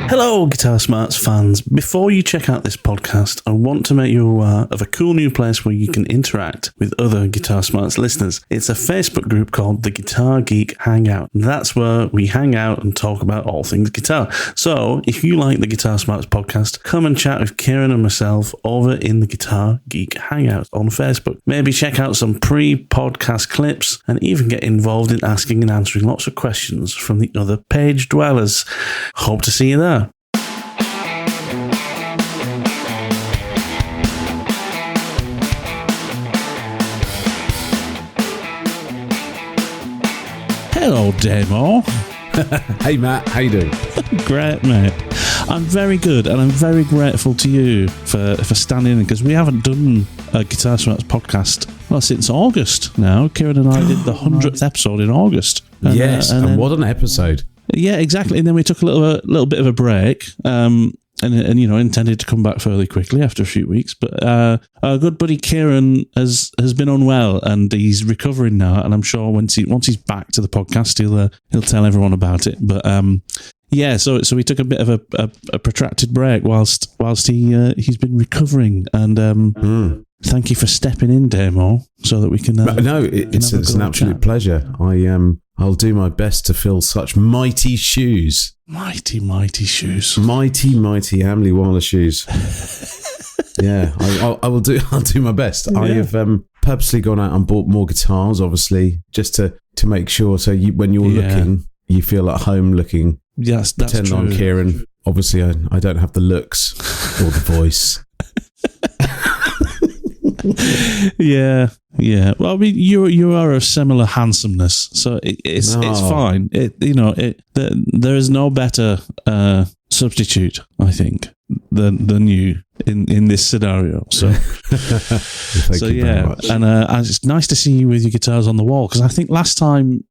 Hello, Guitar Smarts fans. Before you check out this podcast, I want to make you aware of a cool new place where you can interact with other Guitar Smarts listeners. It's a Facebook group called the Guitar Geek Hangout. That's where we hang out and talk about all things guitar. So, if you like the Guitar Smarts podcast, come and chat with Kiran and myself over in the Guitar Geek Hangout on Facebook. Maybe check out some pre-podcast clips and even get involved in asking and answering lots of questions from the other page dwellers. Hope to see you there. Hello, Damo. Hey, Matt. How you doing? Great, mate. I'm very good, and I'm very grateful to you for standing in, because we haven't done a Guitar Smarts podcast, well, since August now. Kiran and I did the 100th episode in August. Yes, and what an episode. Yeah, exactly. And then we took a little bit of a break, and you know, intended to come back fairly quickly after a few weeks. But our good buddy Kiran has been unwell, and he's recovering now. And I'm sure once he's back to the podcast, he'll tell everyone about it. But yeah, so we took a bit of a protracted break whilst he's been recovering. And thank you for stepping in, Damo, so that we can. It's an absolute pleasure. I'll do my best to fill such mighty shoes. Mighty shoes. Mighty Hamley Waller shoes. Yeah, I will do. I'll do my best. Yeah. I have purposely gone out and bought more guitars, obviously, just to make sure. So when you're looking, you feel at home looking. Yes, that's true. Pretend I'm Kiran. Obviously, I don't have the looks or the voice. Yeah. Well, I mean, you are of similar handsomeness, so it's fine. There is no better substitute, I think, than you in this scenario. So, Thank you very much. And it's nice to see you with your guitars on the wall, because I think last time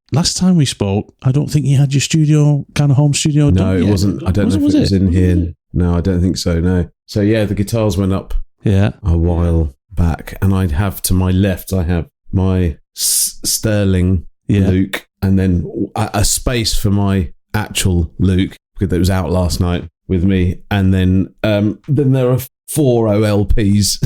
we spoke, I don't think you had your home studio. No, it wasn't. I don't know if it was in here. No, I don't think so. No. So yeah, the guitars went up. Yeah. A while back, and I'd have to my left, I have my Sterling Luke, and then a space for my actual Luke, because it was out last night with me, and then there are 4 OLPs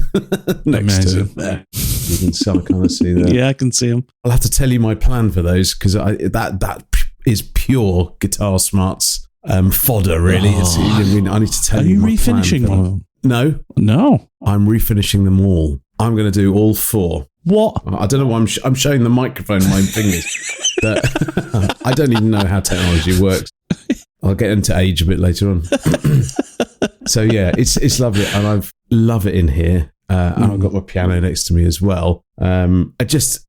next to it there. You can kind of see that. Yeah, I can see them. I'll have to tell you my plan for those, because that is pure Guitar Smarts fodder, really. I need to tell you. Are you refinishing one of them? No. I'm refinishing them all. I'm going to do all 4. What? I don't know why I'm showing the microphone in my fingers. I don't even know how technology works. I'll get into age a bit later on. So yeah, it's lovely, and I love it in here. And I've got my piano next to me as well. It's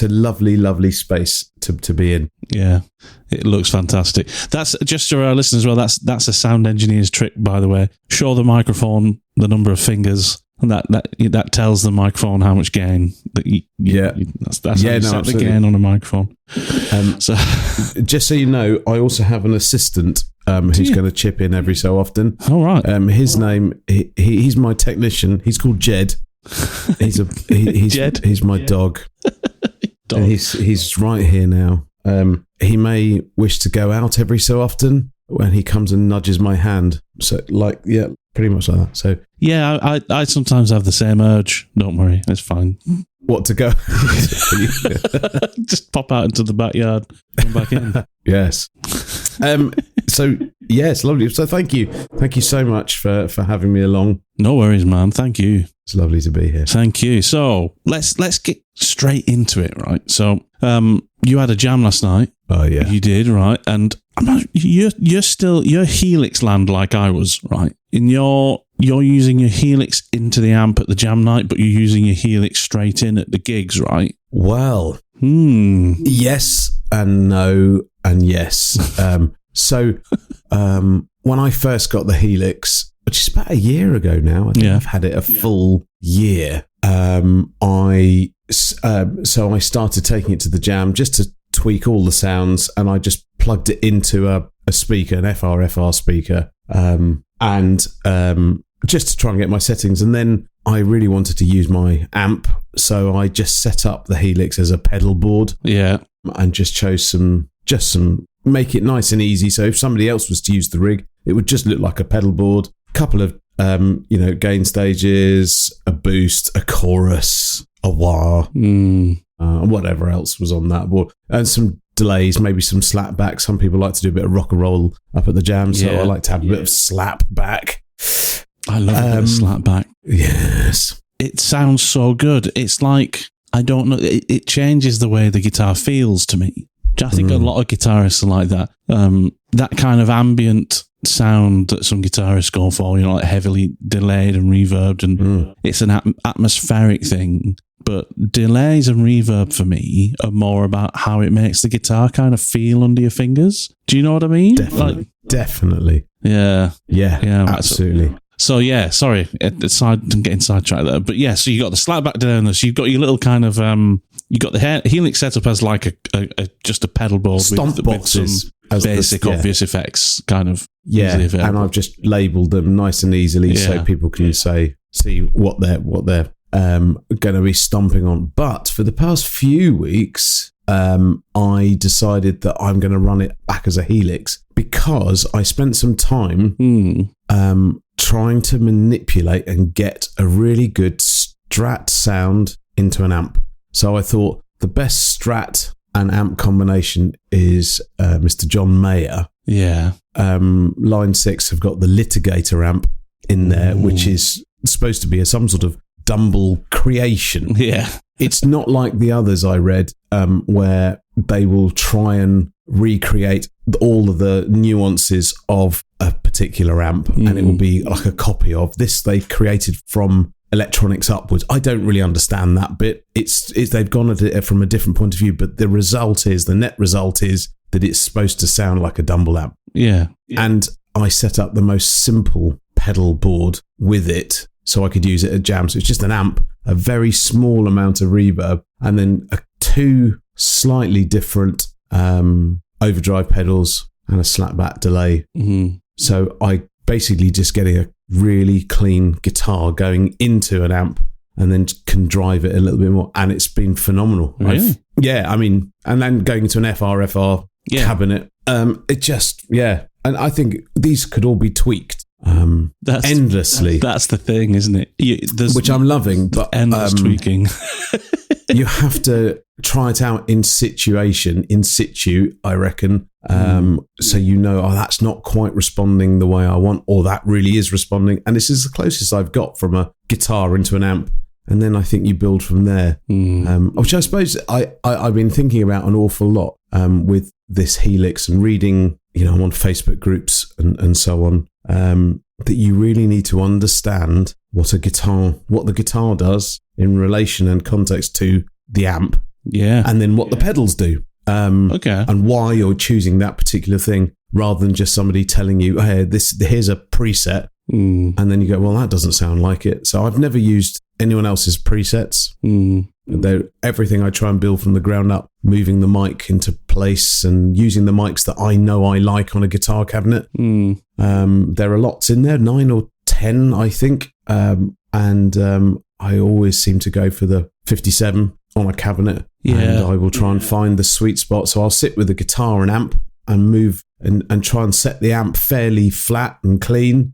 a lovely space to be in. Yeah, it looks fantastic. That's just for our listeners as well. That's a sound engineer's trick, by the way. Show the microphone the number of fingers, and that tells the microphone how much gain. That's how you set the gain on a microphone. So, just so you know, I also have an assistant who's going to chip in every so often. All right. His name, he's my technician. He's called Jed. Jed? He's my dog. And he's right here now. He may wish to go out every so often when he comes and nudges my hand. So, pretty much like that. So, yeah, I sometimes have the same urge. Don't worry, it's fine. What, to go? Just pop out into the backyard, come back in. Yes. So, yes, lovely. So, thank you so much for having me along. No worries, man. Thank you. It's lovely to be here. Thank you. So let's get straight into it, right? So you had a jam last night. Oh yeah, you did, right? And you're Helix land like I was, right? You're using your Helix into the amp at the jam night, but you're using your Helix straight in at the gigs, right? Well, yes and no and yes. So when I first got the Helix, which is about a year ago now, I think I've had it a full year. I started taking it to the jam just to tweak all the sounds, and I just plugged it into a speaker, an FR speaker, and just to try and get my settings. And then I really wanted to use my amp, so I just set up the Helix as a pedal board. Yeah. And just chose some make it nice and easy. So if somebody else was to use the rig, it would just look like a pedal board, a couple of gain stages, a boost, a chorus, a wah, whatever else was on that board, and some delays, maybe some slap back. Some people like to do a bit of rock and roll up at the jam, so I like to have a bit of slap back. I love a bit of slap back. Yes. It sounds so good. It's like, I don't know, it changes the way the guitar feels to me. I think a lot of guitarists are like that. That kind of ambient sound that some guitarists go for, like heavily delayed and reverbed, and it's an atmospheric thing. But delays and reverb for me are more about how it makes the guitar kind of feel under your fingers. Do you know what I mean? Definitely. Yeah, absolutely. So yeah, sorry, I'm getting sidetracked there. But yeah, so you got the slapback delay on this. You've got your little kind of you got the Helix set up as like a just a pedal board stomp boxes, with some basic obvious effects, kind of. Yeah, and I've just labelled them nice and easily so people can see what they're going to be stomping on. But for the past few weeks, I decided that I'm going to run it back as a Helix because I spent some time trying to manipulate and get a really good Strat sound into an amp. So I thought the best Strat and amp combination is Mr. John Mayer. Yeah. Line 6 have got the Litigator amp in there, which is supposed to be some sort of Dumble creation. Yeah. It's not like the others I read where they will try and recreate all of the nuances of a particular amp and it will be like a copy of this they created from electronics upwards. I don't really understand that bit. It's they've gone at it from a different point of view, but the net result is that it's supposed to sound like a Dumble amp. Yeah. And I set up the most simple pedal board with it so I could use it at jam. So it's just an amp, a very small amount of reverb, and then two slightly different overdrive pedals and a slapback delay. So I basically just getting a really clean guitar going into an amp and then can drive it a little bit more. And it's been phenomenal. Really? And then going into an FR cabinet. It just, And I think these could all be tweaked endlessly. That's the thing, isn't it? Which I'm loving, but endless tweaking. You have to try it out in situ, I reckon. So that's not quite responding the way I want, or that really is responding. And this is the closest I've got from a guitar into an amp. And then I think you build from there, which I suppose I've been thinking about an awful lot with this Helix and reading, on Facebook groups and so on, that you really need to understand what the guitar does in relation and context to the amp. Yeah. And then what the pedals do. And why you're choosing that particular thing rather than just somebody telling you, hey, here's a preset. And then you go, well, that doesn't sound like it. So I've never used anyone else's presets. Everything I try and build from the ground up, moving the mic into place and using the mics that I know I like on a guitar cabinet. There are lots in there, 9 or 10, I think. And I always seem to go for the 57 on a cabinet. And I will try and find the sweet spot. So I'll sit with the guitar and amp and move and try and set the amp fairly flat and clean.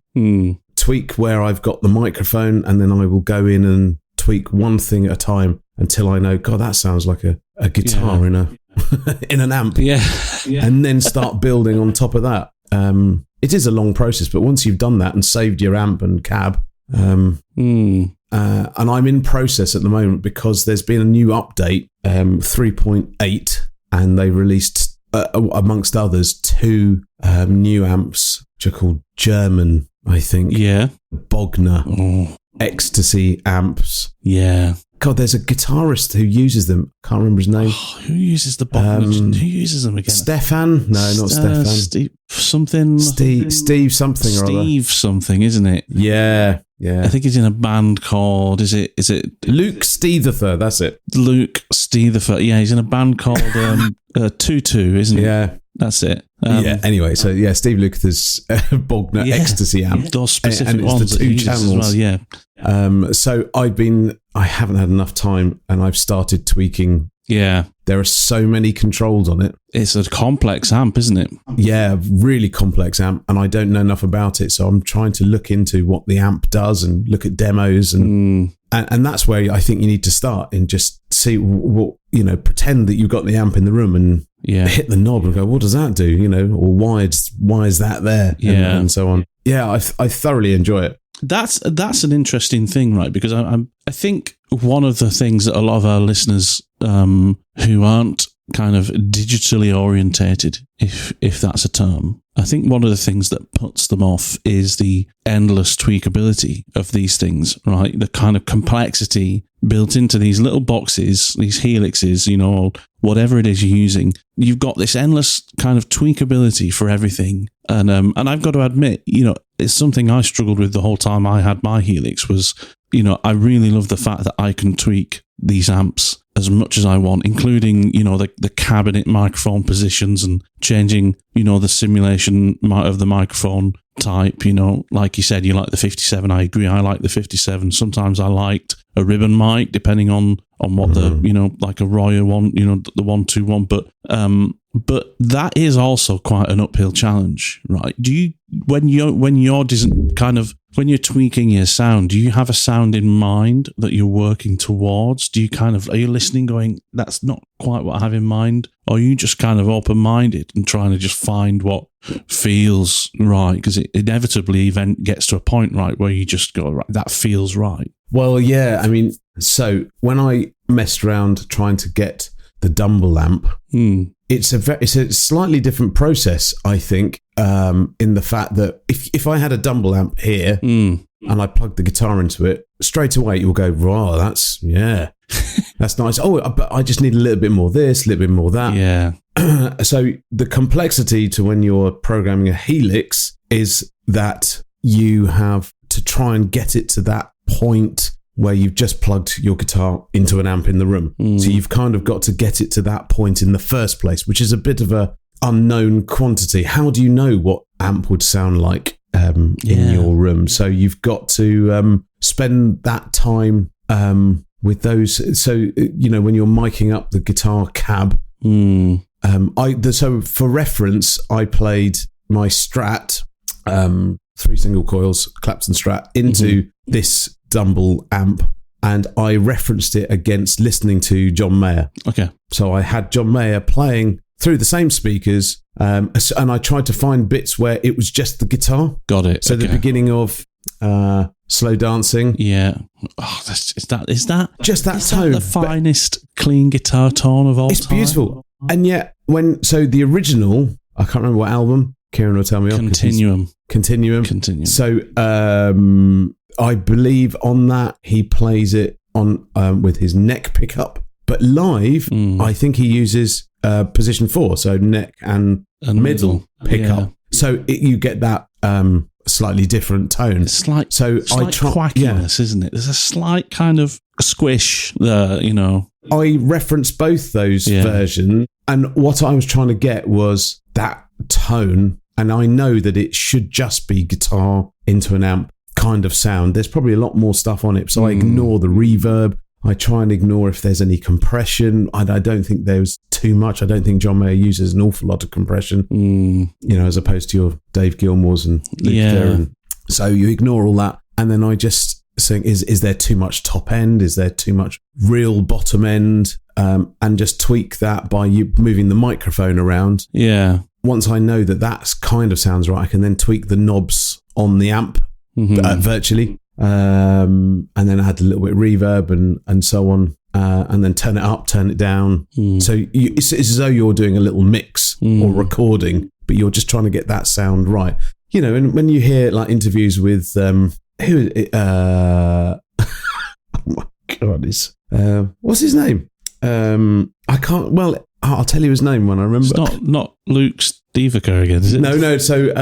Tweak where I've got the microphone, and then I will go in and tweak one thing at a time until I know, God, that sounds like a guitar in an amp. And then start building on top of that. It is a long process, but once you've done that and saved your amp and cab, and I'm in process at the moment because there's been a new update, 3.8, and they released, amongst others, 2 new amps, which are called German, I think. Yeah. Bogner Ecstasy amps. Yeah. God, there's a guitarist who uses them. Can't remember his name. Who uses the Bogner? Who uses them again? Stefan? No, not Stefan. Steve something. Steve something or other. Steve something, isn't it? Yeah. I think he's in a band called, is it Luke Steetherfer, that's it. Luke Steetherfer. Yeah, he's in a band called Tutu, isn't he? Yeah. That's it. Anyway, so Steve Lukather's Bogner Ecstasy amp. Those specific and ones the 2 channels. As well, So I haven't had enough time, and I've started tweaking Yeah. There are so many controls on it. It's a complex amp, isn't it? Yeah, really complex amp, and I don't know enough about it, so I'm trying to look into what the amp does and look at demos, and that's where I think you need to start and just see what, pretend that you've got the amp in the room and hit the knob and go, what does that do? Or why is that there? And so on. Yeah, I thoroughly enjoy it. That's an interesting thing, right? Because I think one of the things that a lot of our listeners who aren't kind of digitally orientated, if that's a term, I think one of the things that puts them off is the endless tweakability of these things, right? The kind of complexity built into these little boxes, these helixes, whatever it is you're using. You've got this endless kind of tweakability for everything. And I've got to admit, it's something I struggled with the whole time I had my Helix was, I really love the fact that I can tweak these amps as much as I want, including, the cabinet microphone positions and changing, the simulation of the microphone type, like you said, you like the 57. I agree. I like the 57. Sometimes I liked a ribbon mic, depending on what the, like a Royer one, the 121. But that is also quite an uphill challenge, right? Do you, when you're tweaking your sound, do you have a sound in mind that you're working towards? Are you listening going, that's not quite what I have in mind? Or are you just kind of open-minded and trying to just find what feels right? Because it inevitably then gets to a point, right, where you just go, right, that feels right. Well, yeah, I mean, so when I messed around trying to get the Dumble amp, it's a slightly different process, I think, in the fact that if I had a Dumble amp here and I plugged the guitar into it, straight away you'll go, wow, that's nice. Oh, but I just need a little bit more this, a little bit more that. Yeah. So the complexity to when you're programming a Helix is that you have to try and get it to that point where you've just plugged your guitar into an amp in the room. So you've kind of got to get it to that point in the first place, which is a bit of a unknown quantity. How do you know what amp would sound like in your room? So you've got to spend that time with those. So, when you're miking up the guitar cab, so for reference, I played my Strat, 3 single coils, Clapton Strat, into this Dumble amp, and I referenced it against listening to John Mayer. Okay. So I had John Mayer playing through the same speakers, and I tried to find bits where it was just the guitar. Got it. So the beginning of Slow Dancing. Yeah. Oh, is that just that is tone? That the finest clean guitar tone of all time? It's beautiful. And yet, so the original, I can't remember what album. Kiran will tell me. Continuum. So I believe on that he plays it on with his neck pickup, but live I think he uses position 4, so neck and middle pickup. Yeah. So you get that slightly different tone. Slight quackiness, isn't it? There's a slight kind of squish there, I referenced both those versions, and what I was trying to get was that tone, and I know that it should just be guitar into an amp kind of sound. There's probably a lot more stuff on it, so I ignore the reverb. I try and ignore if there's any compression. I don't think there's too much. I don't think John Mayer uses an awful lot of compression, as opposed to your Dave Gilmour's and Luke Theron. So you ignore all that, and then I just think, is there too much top end? Is there too much real bottom end? And just tweak that by you moving the microphone around. Yeah. Once I know that kind of sounds right, I can then tweak the knobs on the amp virtually, and then add a little bit of reverb and so on, and then turn it up, turn it down. So it's as though you're doing a little mix or recording, but you're just trying to get that sound right. And when you hear like interviews with oh my God, what's his name? I can't. Well, I'll tell you his name when I remember. It's not Luke Steviker again, is it? No. So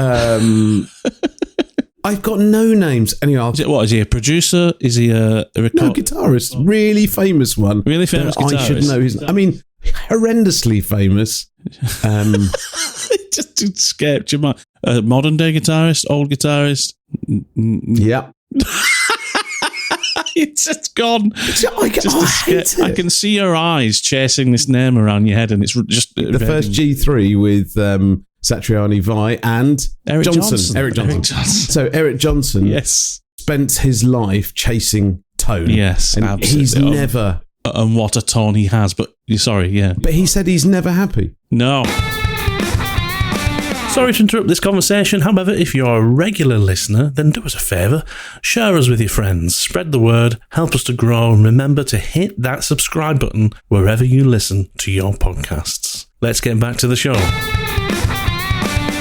I've got no names. Anyway, is he a producer? Is he a guitarist? Really famous one. Really famous guitarist. I should know his. I mean, horrendously famous. It just escaped your mind. Modern day guitarist, old guitarist. Yeah. It's just gone. I can see your eyes chasing this name around your head, and it's just the first G3 with Satriani Vi and Eric Johnson. Eric Johnson. So Eric Johnson, spent his life chasing tone. Yes, and absolutely. He's never. And what a tone he has, but But he said he's never happy. No. Sorry to interrupt this conversation. However, if you're a regular listener, then do us a favour. Share us with your friends. Spread the word. Help us to grow. And remember to hit that subscribe button wherever you listen to your podcasts. Let's get back to the show.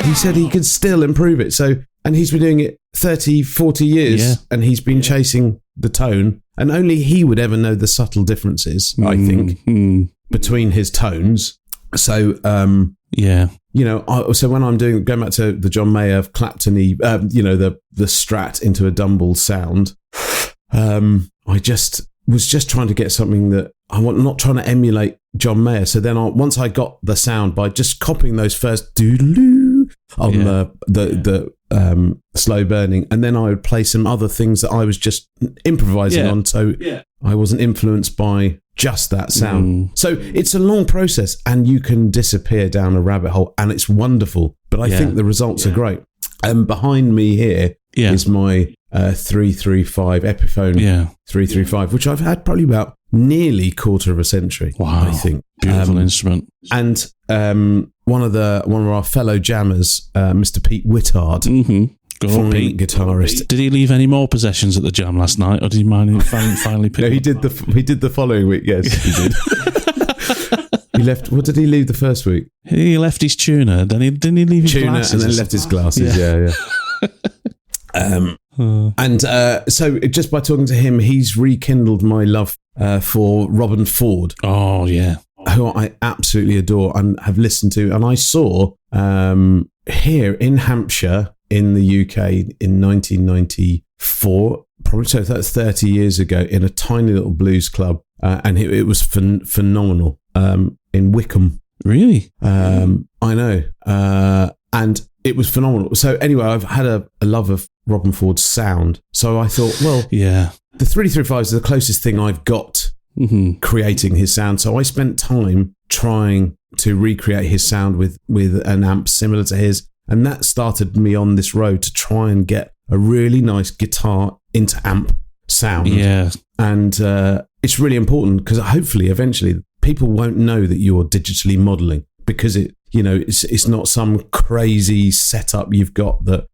He said he could still improve it. And he's been doing it 30, 40 years, and he's been chasing the tone. And only he would ever know the subtle differences, I think, between his tones. So, so when I'm going back to the John Mayer Clapton-y, the Strat into a Dumble sound, I was just trying to get something that not trying to emulate John Mayer. So then once I got the sound by just copying those first doodaloo on the slow burning, and then I would play some other things that I was just improvising on. So I wasn't influenced by just that sound. So it's a long process, and you can disappear down a rabbit hole, and it's wonderful. But I think the results are great. And behind me here is my 335 Epiphone 335, which I've had probably about nearly quarter of a century. Wow, I think beautiful instrument. And one of our fellow jammers, Mr. Pete Whittard, fine guitarist. Did he leave any more possessions at the jam last night, or did he finally pick? No, he did the following week. Yes, he did. He left. What did he leave the first week? He left his tuner. Didn't he leave his glasses? And then left his glasses. So just by talking to him, he's rekindled my love for Robin Ford. Oh yeah, who I absolutely adore and have listened to. And I saw here in Hampshire in the UK in 1994, probably so that's 30 years ago, in a tiny little blues club, and it was phenomenal in Wickham. Really? I know, and it was phenomenal. So anyway, I've had a love of Robin Ford's sound. So I thought, well, the 335 is the closest thing I've got creating his sound. So I spent time trying to recreate his sound with an amp similar to his. And that started me on this road to try and get a really nice guitar into amp sound. Yeah. And it's really important because hopefully eventually people won't know that you're digitally modeling, because it's not some crazy setup you've got that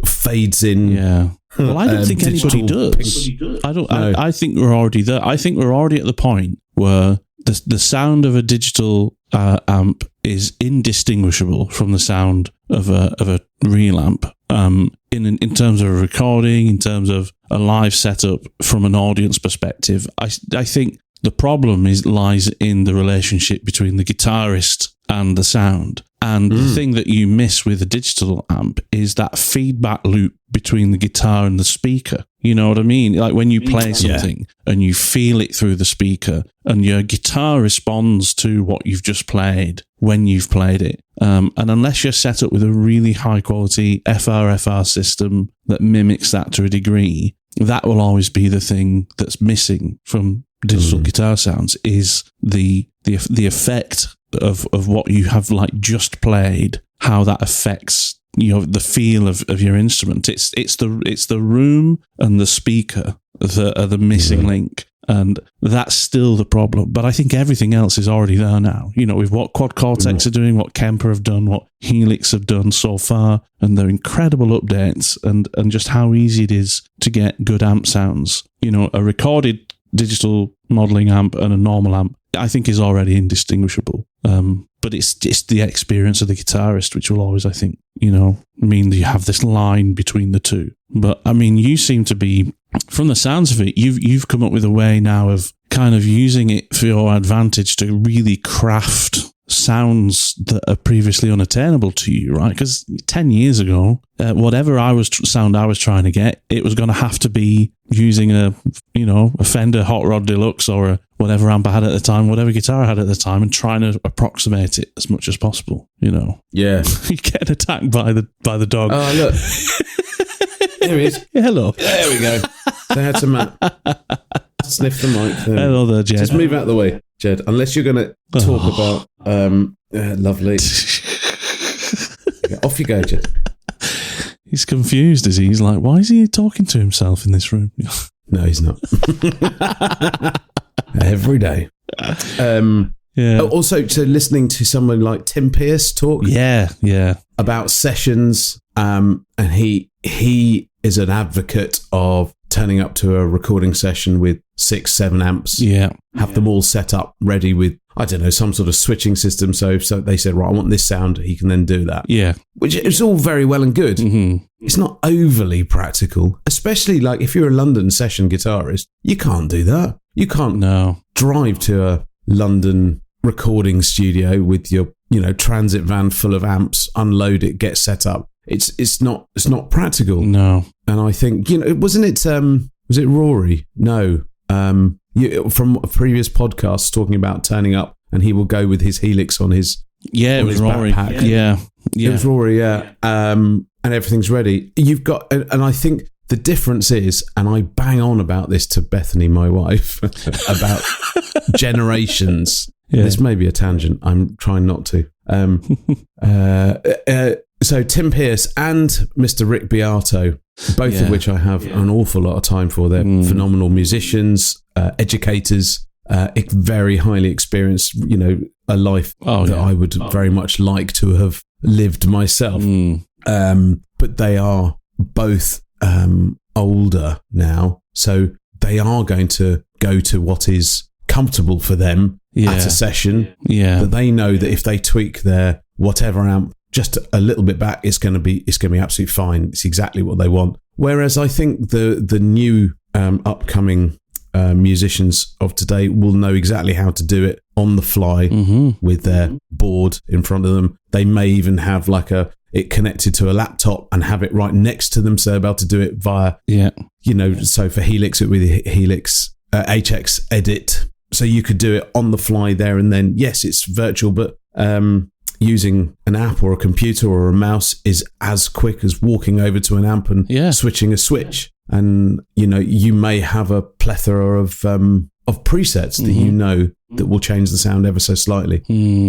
fades in. Yeah. Well, I don't think anybody does. I don't. No. I think we're already there. I think we're already at the point where the sound of a digital amp is indistinguishable from the sound of a real amp. In terms of a recording, in terms of a live setup, from an audience perspective, I think the problem lies in the relationship between the guitarist and the sound. And the thing that you miss with a digital amp is that feedback loop between the guitar and the speaker. You know what I mean? Like when you play something and you feel it through the speaker, and your guitar responds to what you've just played when you've played it. And unless you're set up with a really high quality FR system that mimics that to a degree, that will always be the thing that's missing from digital guitar sounds, is the effect of what you have like just played, how that affects the feel of your instrument. It's the room and the speaker that are the missing link, and that's still the problem. But I think everything else is already there now. With what Quad Cortex are doing, what Kemper have done, what Helix have done so far, and their incredible updates, and just how easy it is to get good amp sounds. A recorded digital modeling amp and a normal amp, I think, is already indistinguishable. But it's the experience of the guitarist which will always, I think, mean that you have this line between the two. But I mean, you seem to be, from the sounds of it, you've come up with a way now of kind of using it for your advantage to really craft sounds that are previously unattainable to you, right? Because 10 years ago, whatever sound I was trying to get, it was going to have to be using a Fender Hot Rod Deluxe or whatever amp I had at the time, whatever guitar I had at the time, and trying to approximate it as much as possible. Yeah, you get attacked by the dog. Oh, look. There he is. Yeah, hello. There we go. Say hi to Matt. Sniff the mic. Hello there, Jed. Just move out of the way, Jed. Unless you're going to talk about... lovely. Off you go, Jed. He's confused, is he? He's like, why is he talking to himself in this room? No, he's not. Every day. Also, to listening to someone like Tim Pearce talk. Yeah. About sessions. And he is an advocate of turning up to a recording session with 6-7 amps. Yeah. Have them all set up ready with, I don't know, some sort of switching system. So they said, right, I want this sound. He can then do that. Yeah. Which is all very well and good. Mm-hmm. It's not overly practical, especially like if you're a London session guitarist, you can't do that. You can't drive to a London recording studio with your, transit van full of amps, unload it, get set up. It's not practical. No. And I think, wasn't it, was it Rory? No. From a previous podcast talking about turning up and he will go with his Helix on his it was Rory. Backpack. Yeah. It was Rory, yeah. And everything's ready. You've got, and I think the difference is, and I bang on about this to Bethany, my wife, about generations. Yeah. This may be a tangent. I'm trying not to. So Tim Pearce and Mr. Rick Beato, both of which I have an awful lot of time for. They're phenomenal musicians, educators, very highly experienced, a life that I would very much like to have lived myself. But they are both older now, so they are going to go to what is comfortable for them at a session. Yeah, that they know that if they tweak their whatever amp just a little bit back, it's going to be absolutely fine. It's exactly what they want. Whereas I think the new upcoming musicians of today will know exactly how to do it on the fly with their board in front of them. They may even have it connected to a laptop and have it right next to them, so they're able to do it via, so for Helix, it would be Helix HX Edit. So you could do it on the fly there and then. Yes, it's virtual, but using an app or a computer or a mouse is as quick as walking over to an amp and switching a switch. And, you may have a plethora of presets that that will change the sound ever so slightly.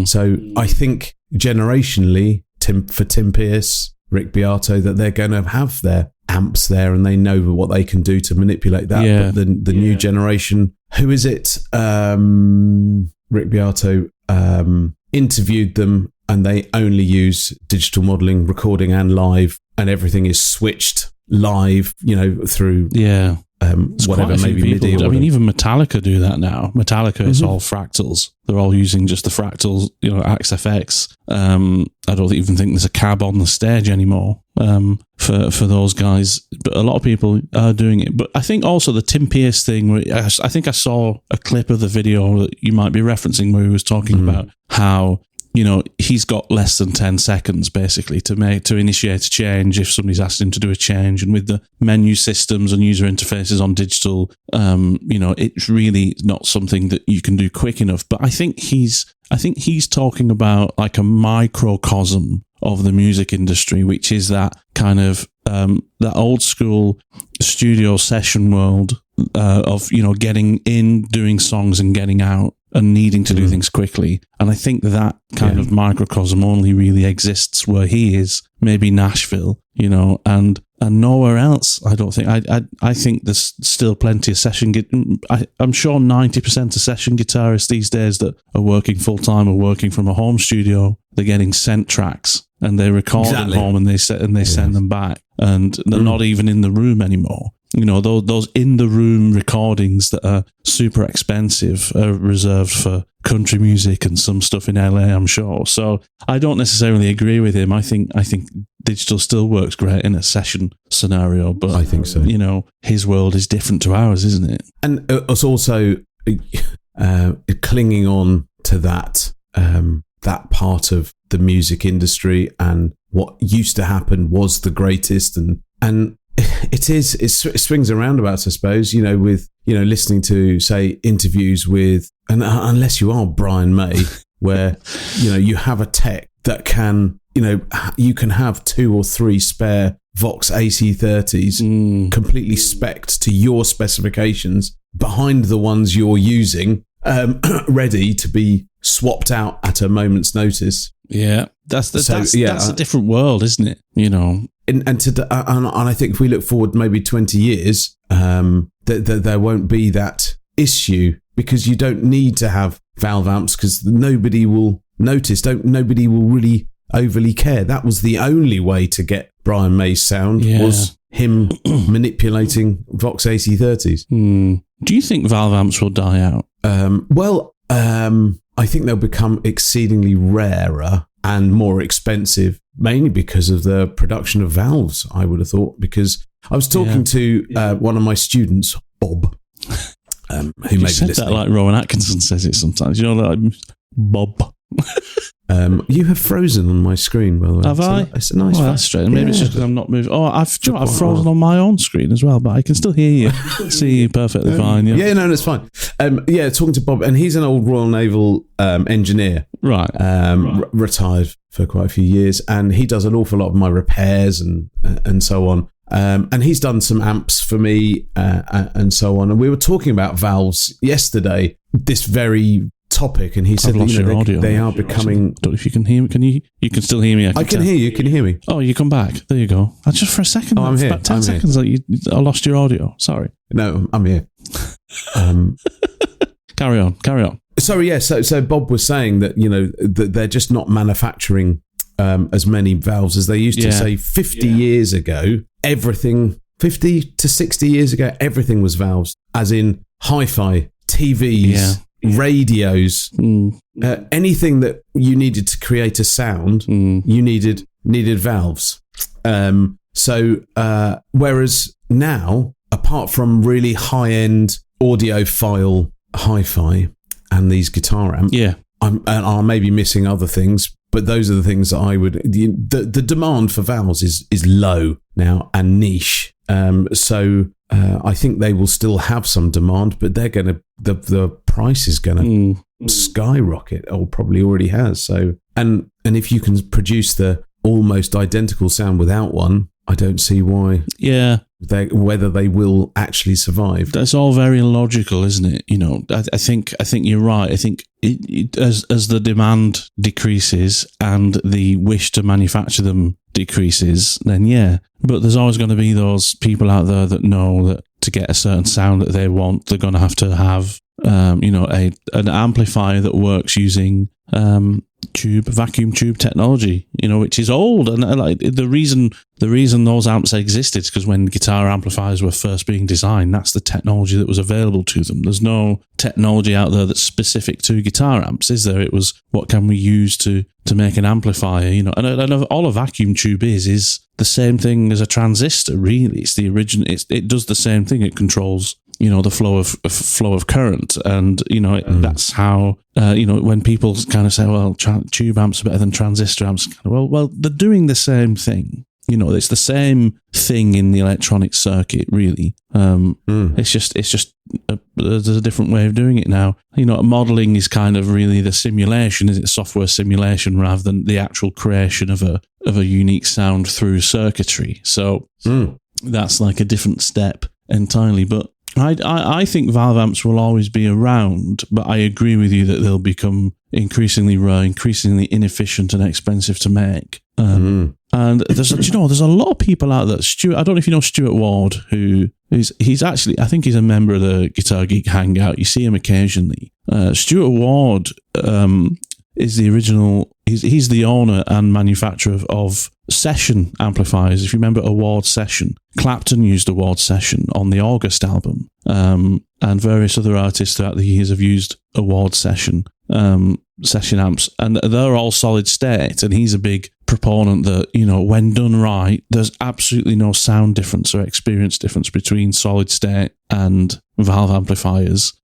So I think generationally, for Tim Pearce, Rick Beato, that they're going to have their amps there and they know what they can do to manipulate that. Yeah. But the new generation, who is it? Rick Beato interviewed them and they only use digital modeling, recording and live, and everything is switched live, through whatever, maybe MIDI. I mean, even Metallica do that now. Metallica is all fractals. They're all using just the fractals, Axe FX. I don't even think there's a cab on the stage anymore for those guys. But a lot of people are doing it. But I think also the Tim Pearce thing, I think I saw a clip of the video that you might be referencing where he was talking about how, he's got less than 10 seconds basically to initiate a change if somebody's asked him to do a change. And with the menu systems and user interfaces on digital, it's really not something that you can do quick enough. But I think he's talking about like a microcosm of the music industry, which is that kind of that old school studio session world of getting in, doing songs and getting out and needing to do things quickly. And I think that kind of microcosm only really exists where he is, maybe Nashville, and nowhere else. I don't think. I think there's still plenty of session. I'm sure 90% of session guitarists these days that are working full time are working from a home studio. They're getting sent tracks and they record at home and they send them back, and they're not even in the room anymore. Those in the room recordings that are super expensive are reserved for country music and some stuff in LA, I'm sure. So I don't necessarily agree with him. I think digital still works great in a session scenario, but I think so. His world is different to ours, isn't it? And it's also clinging on to that part of the music industry, and what used to happen was the greatest, and it swings and roundabouts, I suppose, with, listening to, say, interviews with, and unless you are Brian May, where, you have a tech that can, you can have 2 or 3 spare Vox AC30s, completely spec'd to your specifications, behind the ones you're using, ready to be swapped out at a moment's notice. Yeah, that's a different world, isn't it? You know, and I think if we look forward maybe 20 years, there won't be that issue, because you don't need to have valve amps, because nobody will notice. Nobody will really overly care. That was the only way to get Brian May's sound, was him manipulating Vox AC30s. Do you think valve amps will die out? I think they'll become exceedingly rarer and more expensive, mainly because of the production of valves, I would have thought. Because I was talking to one of my students, Bob, who may be listening. That like Rowan Atkinson says it sometimes. You know, like Bob. You have frozen on my screen, by the way. Have I? It's a nice. Oh, that's strange. Maybe it's just because I'm not moving. Oh, I've frozen on my own screen as well, but I can still hear you. See you perfectly fine. Yeah, no, that's fine. Talking to Bob, and he's an old Royal Naval engineer, right? Retired for quite a few years, and he does an awful lot of my repairs and so on. And he's done some amps for me and so on. And we were talking about valves yesterday, this very topic, and he said they are becoming. Don't know if you can hear me. You can still hear me. I can hear you. Can you hear me? Oh, you come back. There you go. Just for a second. I'm here. About 10 seconds. I lost your audio. Sorry. No, I'm here. Carry on. Sorry. Yeah. So Bob was saying that that they're just not manufacturing as many valves as they used to. Say 50 years ago, everything. 50 to 60 years ago, everything was valves, as in hi-fi, TVs, radios, anything that you needed to create a sound, you needed valves. Whereas now, apart from really high-end audiophile hi-fi and these guitar amps, I may be missing other things, but those are the things that I would. The demand for valves is low now and niche. I think they will still have some demand, but they're going to the price is going to skyrocket, or probably already has. So and if you can produce the almost identical sound without one, I don't see why. Yeah. Whether they will actually survive. That's all very logical, isn't it? You know, I think you're right. I think as the demand decreases and the wish to manufacture them decreases, then but there's always going to be those people out there that know that to get a certain sound that they want, they're going to have an amplifier that works using vacuum tube technology, which is old, and like the reason those amps existed is because when guitar amplifiers were first being designed, that's the technology that was available to them. There's no technology out there that's specific to guitar amps, is there? It was, what can we use to make an amplifier, and all a vacuum tube is the same thing as a transistor, really. It's the original. It does the same thing. It controls the flow of current, and that's how when people kind of say, well, tube amps are better than transistor amps, well, they're doing the same thing. It's the same thing in the electronic circuit, really. It's just there's a different way of doing it now. Modeling is kind of really the simulation, is it? Software simulation rather than the actual creation of a unique sound through circuitry. So that's like a different step entirely. But I think valve amps will always be around, but I agree with you that they'll become increasingly rare, increasingly inefficient and expensive to make. And there's a lot of people out there. I don't know if you know Stuart Ward, he's actually, I think he's a member of the Guitar Geek Hangout. You see him occasionally. Stuart Ward is the original. He's the owner and manufacturer of session amplifiers. If you remember Award Session, Clapton used Award Session on the August album, and various other artists throughout the years have used Award Session amps, and they're all solid state. And he's a big proponent that when done right, there's absolutely no sound difference or experience difference between solid state and valve amplifiers.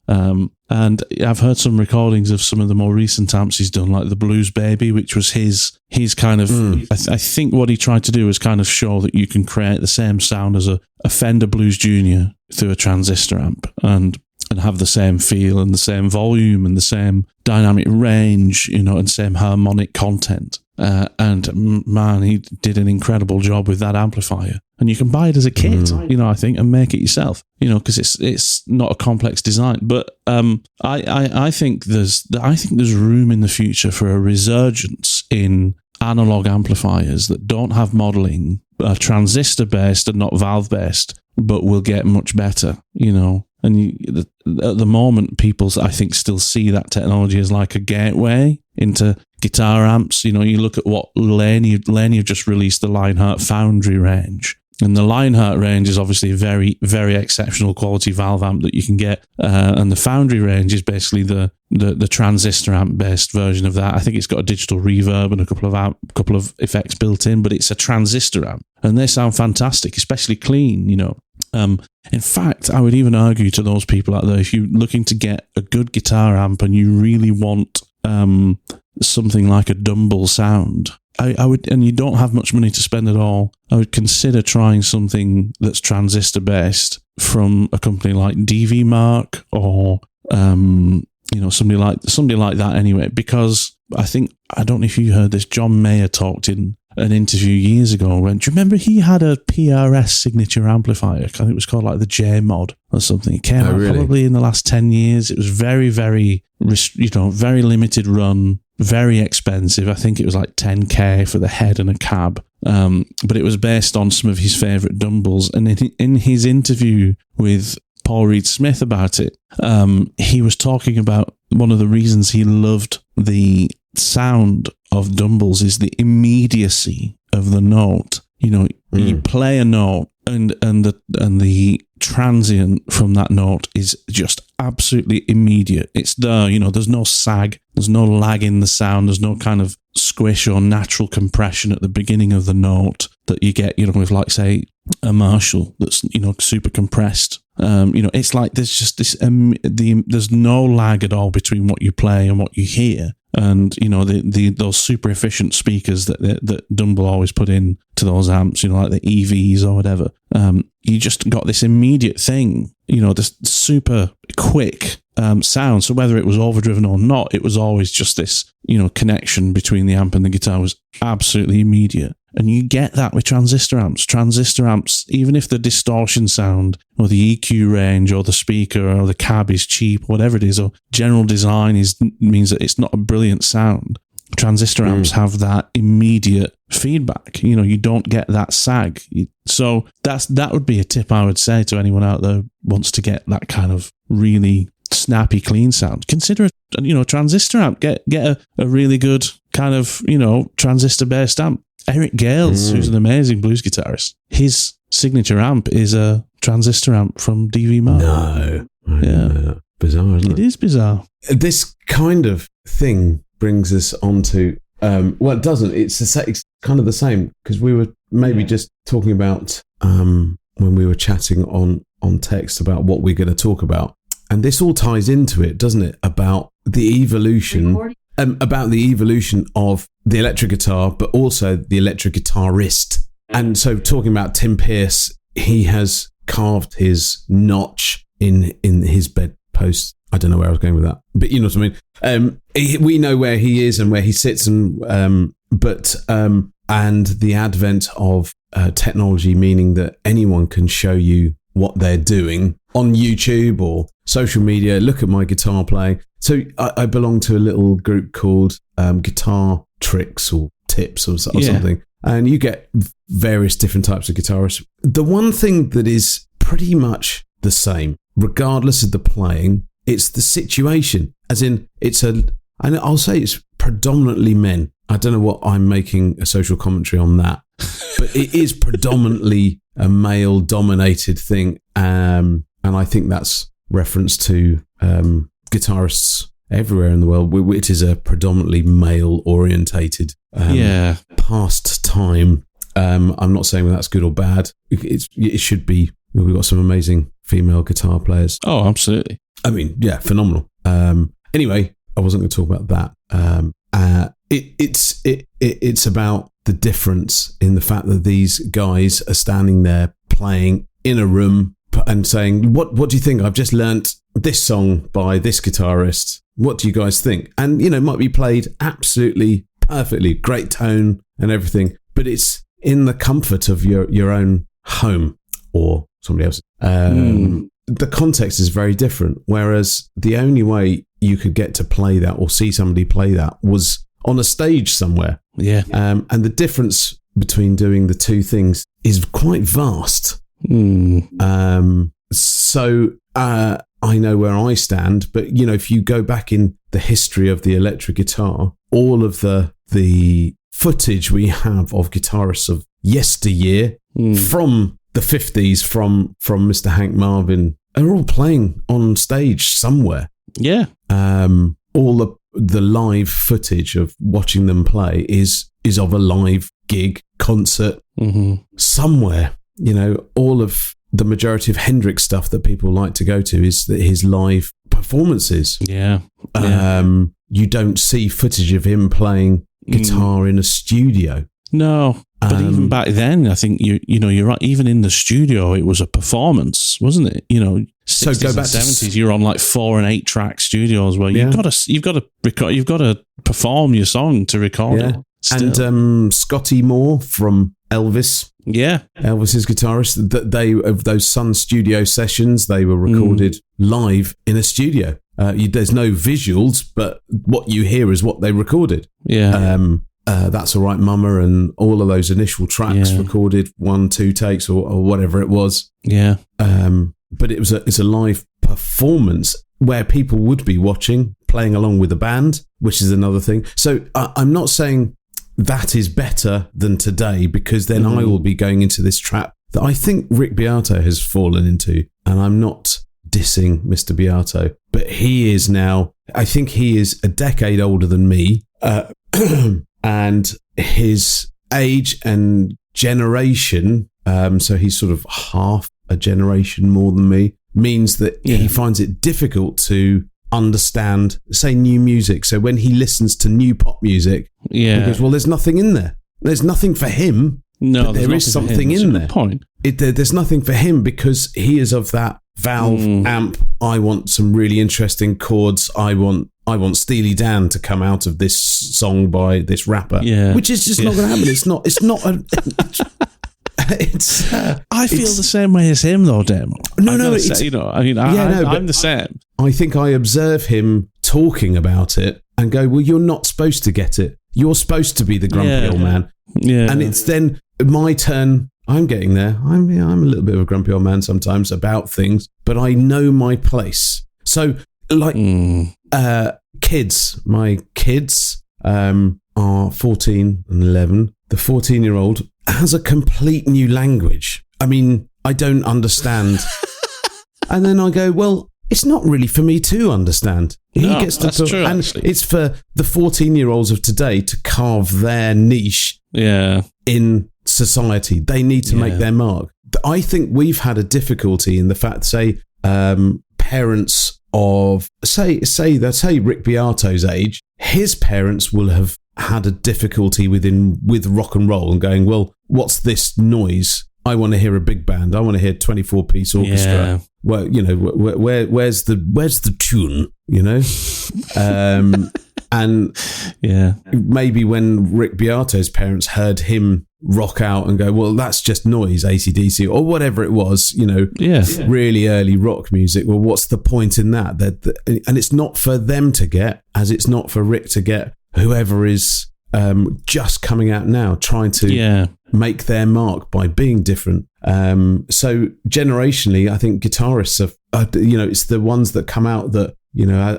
And I've heard some recordings of some of the more recent amps he's done, like the Blues Baby, which was his kind of, I think what he tried to do was kind of show that you can create the same sound as a Fender Blues Junior through a transistor amp and have the same feel and the same volume and the same dynamic range, and same harmonic content. And man, he did an incredible job with that amplifier. And you can buy it as a kit, I think, and make it yourself, because it's not a complex design. But I think there's room in the future for a resurgence in analog amplifiers that don't have modeling, are transistor based and not valve based, but will get much better, And at the moment, people, I think, still see that technology as like a gateway into guitar amps. You look at what Laney have just released, the Lionheart Foundry range. And the Lionheart range is obviously a very, very exceptional quality valve amp that you can get. And the Foundry range is basically the transistor amp based version of that. I think it's got a digital reverb and a couple of effects built in, but it's a transistor amp. And they sound fantastic, especially clean, In fact, I would even argue to those people out there, if you're looking to get a good guitar amp and you really want something like a Dumble sound, I would, and you don't have much money to spend at all, I would consider trying something that's transistor based from a company like DV Mark or somebody like that anyway. Because I don't know if you heard this, John Mayer talked in an interview years ago. Do you remember he had a PRS signature amplifier? I think it was called like the J Mod or something. It came out probably in the last 10 years. It was very, very, very limited run, very expensive. I think it was like $10,000 for the head and a cab. But it was based on some of his favourite Dumbles. And in his interview with Paul Reed Smith about it, he was talking about one of the reasons he loved the sound of Dumbles is the immediacy of the note. You play a note and the transient from that note is just absolutely immediate. It's there, there's no sag, there's no lag in the sound, there's no kind of squish or natural compression at the beginning of the note that you get, with like, say, a Marshall that's, super compressed. It's like there's just this, there's no lag at all between what you play and what you hear. And, those super efficient speakers that Dumble always put in to those amps, like the EVs or whatever, you just got this immediate thing, this super quick sound. So whether it was overdriven or not, it was always just this, connection between the amp and the guitar was absolutely immediate. And you get that with transistor amps. Transistor amps, even if the distortion sound or the EQ range or the speaker or the cab is cheap, whatever it is, or general design means that it's not a brilliant sound, transistor amps have that immediate feedback. You don't get that sag. So that would be a tip I would say to anyone out there who wants to get that kind of really snappy, clean sound. Consider a transistor amp. Get a really good kind of, transistor-based amp. Eric Gales, who's an amazing blues guitarist, his signature amp is a transistor amp from DV Mark. No. Yeah. Bizarre, isn't it? It is bizarre. This kind of thing brings us on to, it doesn't. It's kind of the same, because we were maybe just talking about, when we were chatting on text about what we're going to talk about. And this all ties into it, doesn't it? About the evolution of the electric guitar, but also the electric guitarist. And so talking about Tim Pierce, he has carved his notch in his bedpost. I don't know where I was going with that, but you know what I mean. We know where he is and where he sits, and the advent of technology, meaning that anyone can show you what they're doing on YouTube or social media. Look at my guitar playing. So I belong to a little group called Guitar Tricks or Tips or something. And you get various different types of guitarists. The one thing that is pretty much the same, regardless of the playing, it's the situation. As in, and I'll say it's predominantly men. I don't know what I'm making a social commentary on that, but it is predominantly a male-dominated thing. And I think that's reference to guitarists everywhere in the world. It is a predominantly male-orientated pastime. I'm not saying that's good or bad. It should be. We've got some amazing female guitar players. Oh, absolutely. I mean, yeah, phenomenal. Anyway, I wasn't going to talk about that. It's about the difference in the fact that these guys are standing there playing in a room and saying, what do you think? I've just learnt this song by this guitarist. What do you guys think? And, it might be played absolutely perfectly, great tone and everything, but it's in the comfort of your own home or somebody else's. The context is very different, whereas the only way you could get to play that or see somebody play that was on a stage somewhere. Yeah. And the difference between doing the two things is quite vast. So I know where I stand, but if you go back in the history of the electric guitar, all of the footage we have of guitarists of yesteryear from the 50s, from Mr. Hank Marvin, are all playing on stage somewhere. Yeah. All the live footage of watching them play is of a live gig, concert, somewhere. All of the majority of Hendrix stuff that people like to go to is his live performances. Yeah. You don't see footage of him playing guitar in a studio. No, but even back then, I think you're right. Even in the studio, it was a performance, wasn't it? 60s so go back and 70s, you're on like 4 and 8 track studios where you've got to record, you've got to perform your song to record it. Still. And Scotty Moore from Elvis. Yeah. Elvis's guitarist, of those Sun Studio sessions, they were recorded live in a studio. There's no visuals, but what you hear is what they recorded. Yeah. That's All Right Mama and all of those initial tracks recorded 1-2 takes or whatever it was. Yeah. But it's a live performance where people would be watching, playing along with the band, which is another thing. So I'm not saying that is better than today, because then I will be going into this trap that I think Rick Beato has fallen into. And I'm not dissing Mr. Beato, but he is now, I think he is a decade older than me. And his age and generation, so he's sort of half a generation more than me, means that he finds it difficult to understand, say, new music. So when he listens to new pop music, he goes, well, there's nothing in there. There's nothing for him. No, there is something in there. Point. There's nothing for him because he is of that valve amp. I want some really interesting chords. I want Steely Dan to come out of this song by this rapper, which is just not going to happen. It's not. I feel the same way as him, though, Damo. I'm the same. I think I observe him talking about it and go, well, you're not supposed to get it. You're supposed to be the grumpy old man. Yeah. And it's then my turn. I'm getting there. I'm a little bit of a grumpy old man sometimes about things, but I know my place. So, like, kids, my kids are 14 and 11. The 14-year-old has a complete new language. I mean, I don't understand. And then I go, well, it's not really for me to understand. That's true, and actually. It's for the 14-year-olds of today to carve their niche in society. They need to make their mark. I think we've had a difficulty in the fact, say, parents of, say Rick Beato's age, his parents will have had a difficulty with rock and roll and going, well, what's this noise? I want to hear a big band. I want to hear 24-piece orchestra. Yeah. Well, where's the tune? And maybe when Rick Beato's parents heard him rock out and go, well, that's just noise, AC/DC or whatever it was, really early rock music. Well, what's the point in that? And it's not for them to get, as it's not for Rick to get, whoever is just coming out now, trying to make their mark by being different. So generationally, I think guitarists have, it's the ones that come out that,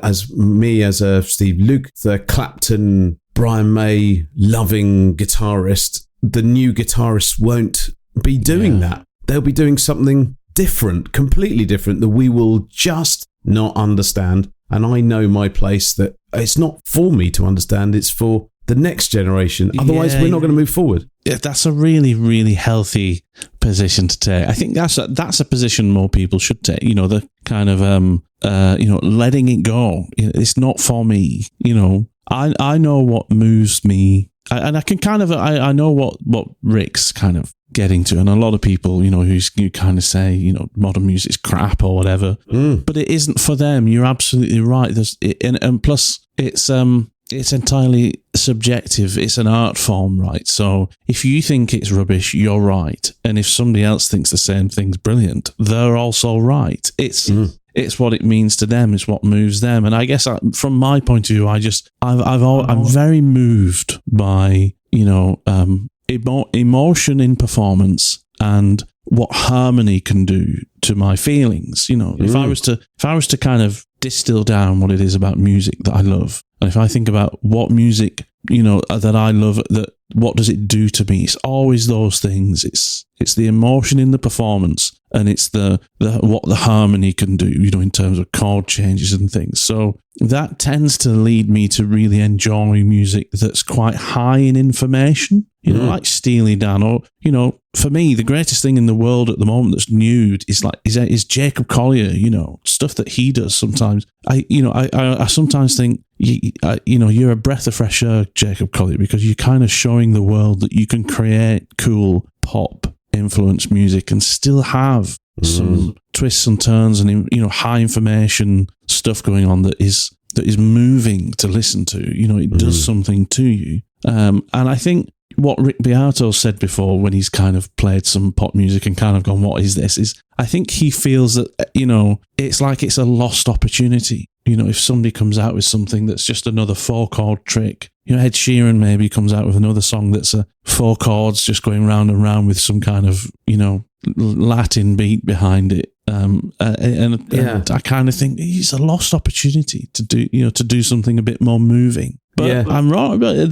as me, as a Steve Luke, the Clapton, Brian May loving guitarist, the new guitarists won't be doing that. They'll be doing something different, completely different, that we will just not understand. And I know my place, that it's not for me to understand, it's for the next generation. Otherwise, we're not going to move forward. Yeah, that's a really, really healthy position to take. I think that's a position more people should take. The kind of letting it go. It's not for me. I know what moves me, and I can kind of I know what Rick's kind of getting to. And a lot of people, who kind of say, modern music's crap or whatever, but it isn't for them. You're absolutely right. And plus it's entirely subjective. It's an art form, right? So if you think it's rubbish, you're right. And if somebody else thinks the same thing's brilliant, they're also right. It's what it means to them. It's what moves them. And I guess from my point of view, I'm very moved by, emotion in performance and what harmony can do to my feelings. If I was to kind of distill down what it is about music that I love, and if I think about what music, that I love, what does it do to me? It's always those things. It's the emotion in the performance, and it's the what the harmony can do, in terms of chord changes and things. So that tends to lead me to really enjoy music that's quite high in information, like Steely Dan, or for me, the greatest thing in the world at the moment that's new is Jacob Collier. Stuff that he does sometimes. I sometimes think, you're a breath of fresh air, Jacob Collier, because you're kind of showing the world that you can create cool pop influence music and still have some twists and turns and high information stuff going on that is moving to listen to. It does something to you. And I think what Rick Beato said before, when he's kind of played some pop music and kind of gone, what is this? Is I think he feels that, it's like it's a lost opportunity. If somebody comes out with something that's just another 4-chord trick, Ed Sheeran maybe comes out with another song that's 4 chords just going round and round with some kind of, Latin beat behind it. And I kind of think it's a lost opportunity to do something a bit more moving. But I'm wrong. But